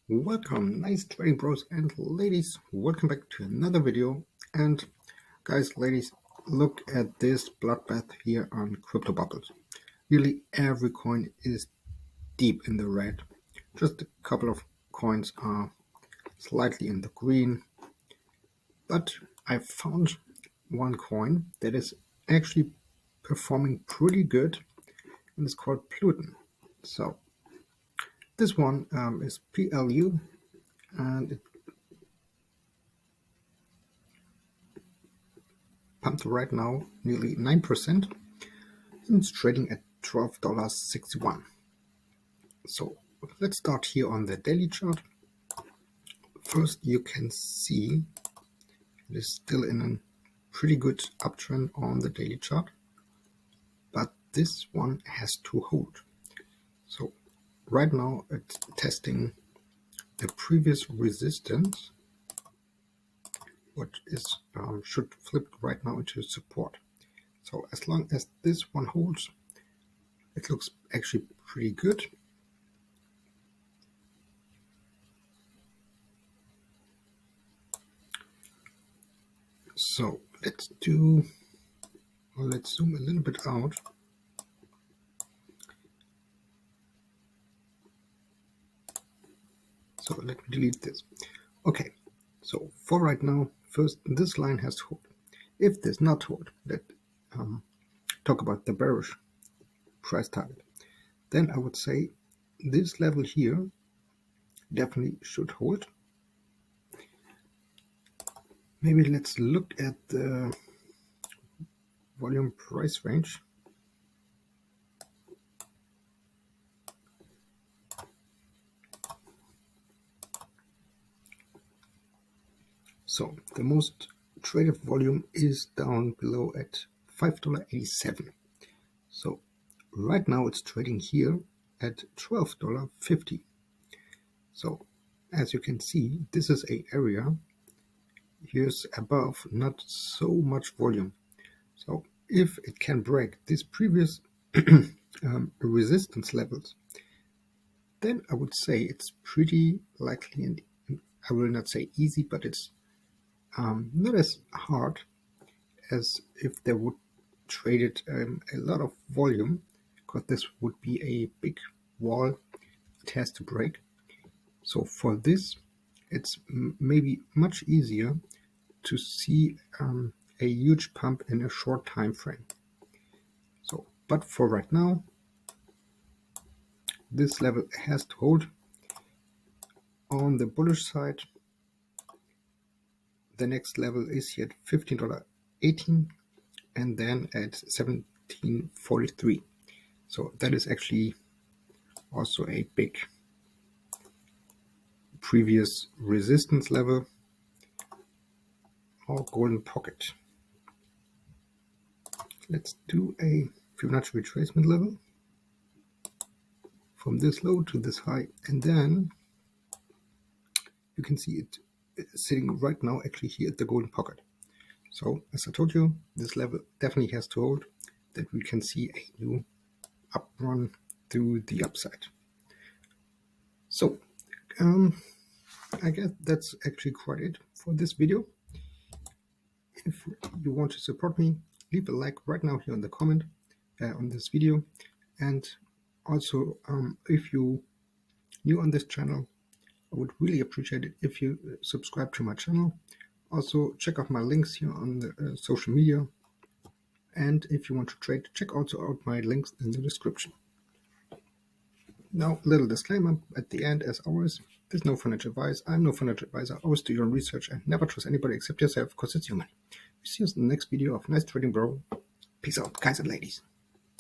Welcome, nice trading bros and ladies. Welcome back to another video. And guys, ladies, look at this bloodbath here on crypto bubbles. Nearly every coin is deep in the red. Just a couple of coins are slightly in the green. But I found one coin that is actually performing pretty good, and it's called Pluton. So this one is PLU, and it pumped right now nearly 9%, and it's trading at $12.61. So let's start here on the daily chart. First, you can see it is still in a pretty good uptrend on the daily chart, but this one has to hold. So right now it's testing the previous resistance, what is should flip right now into support. So as long as this one holds, it looks actually pretty good. So let's zoom a little bit out. So let me delete this. Okay, so for right now, first this line has to hold. If this not hold, let's talk about the bearish price target. Then I would say this level here definitely should hold. Maybe let's look at the volume price range. So the most traded volume is down below at $5.87. So right now it's trading here at $12.50. So as you can see, this is an area here's above, not so much volume. So if it can break this previous resistance levels, then I would say it's pretty likely, and I will not say easy, but it's not as hard as if they would trade it a lot of volume, because this would be a big wall it has to break. So for this, it's maybe much easier to see a huge pump in a short time frame. So, but for right now, this level has to hold. On the bullish side, the next level is here at $15.18 and then at $17.43. So that is actually also a big previous resistance level or golden pocket. Let's do a Fibonacci retracement level from this low to this high, and then you can see it sitting right now actually here at the golden pocket. So as I told you, this level definitely has to hold, that we can see a new up run through the upside. So I guess that's actually quite it for this video. If you want to support me, leave a like right now here in the comment on this video, and also if you new on this channel, I would really appreciate it if you subscribe to my channel. Also check out my links here on the social media, and if you want to trade, check also out my links in the description. Now, little disclaimer at the end, as always, there's no financial advice. I'm no financial advisor. Always do your own research and never trust anybody except yourself, because it's your money. We see you in the next video of Nice Trading Bro. Peace out, guys and ladies.